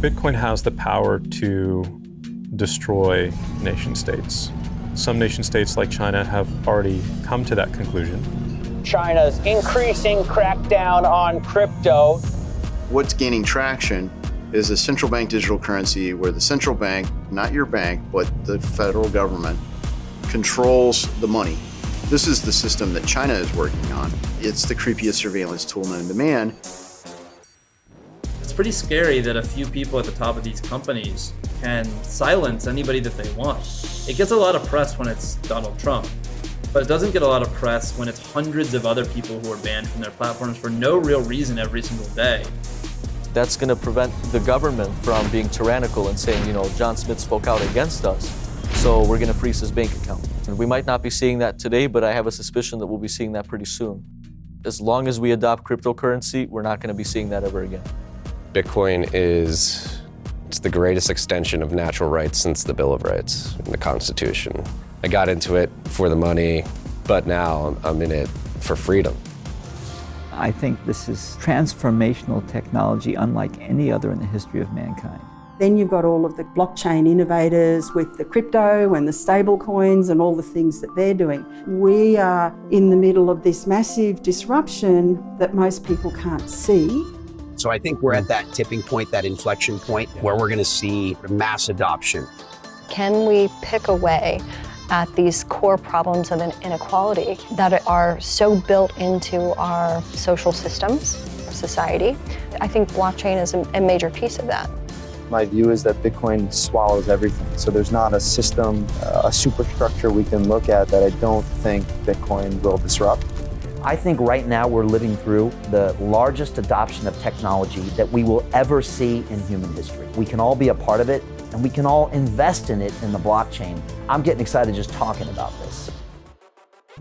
Bitcoin has the power to destroy nation states. Some nation states like China have already come to that conclusion. China's increasing crackdown on crypto. What's gaining traction is a central bank digital currency where the central bank, not your bank, but the federal government, controls the money. This is the system that China is working on. It's the creepiest surveillance tool known to man. It's pretty scary that a few people at the top of these companies can silence anybody that they want. It gets a lot of press when it's Donald Trump, but it doesn't get a lot of press when it's hundreds of other people who are banned from their platforms for no real reason every single day. That's going to prevent the government from being tyrannical and saying, John Smith spoke out against us, so we're going to freeze his bank account. And we might not be seeing that today, but I have a suspicion that we'll be seeing that pretty soon. As long as we adopt cryptocurrency, we're not going to be seeing that ever again. Bitcoin it's the greatest extension of natural rights since the Bill of Rights and the Constitution. I got into it for the money, but now I'm in it for freedom. I think this is transformational technology unlike any other in the history of mankind. Then you've got all of the blockchain innovators with the crypto and the stable coins and all the things that they're doing. We are in the middle of this massive disruption that most people can't see. So I think we're at that tipping point, that inflection point, where we're going to see mass adoption. Can we pick away at these core problems of inequality that are so built into our social systems, our society? I think blockchain is a major piece of that. My view is that Bitcoin swallows everything. So there's not a system, a superstructure we can look at that I don't think Bitcoin will disrupt. I think right now we're living through the largest adoption of technology that we will ever see in human history. We can all be a part of it, and we can all invest in it in the blockchain. I'm getting excited just talking about this.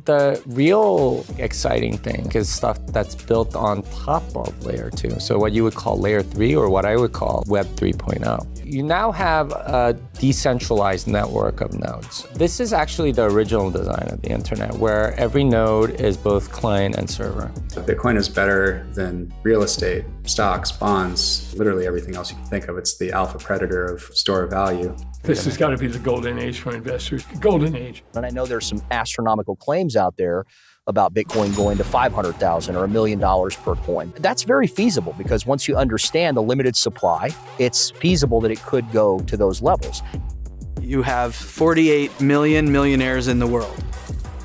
The real exciting thing is stuff that's built on top of layer 2. So what you would call layer 3 or what I would call Web 3.0. You now have a decentralized network of nodes. This is actually the original design of the internet, where every node is both client and server. Bitcoin is better than real estate, stocks, bonds, literally everything else you can think of. It's the alpha predator of store of value. This has got to be the golden age for investors, golden age. And I know there's some astronomical claims out there about Bitcoin going to $500,000 or $1 million per coin. That's very feasible because once you understand the limited supply, it's feasible that it could go to those levels. You have 48 million millionaires in the world,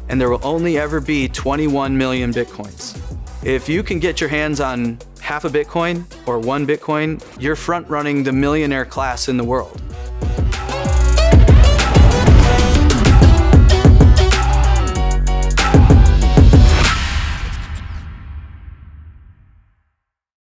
and there will only ever be 21 million Bitcoins. If you can get your hands on half a Bitcoin or one Bitcoin, you're front running the millionaire class in the world.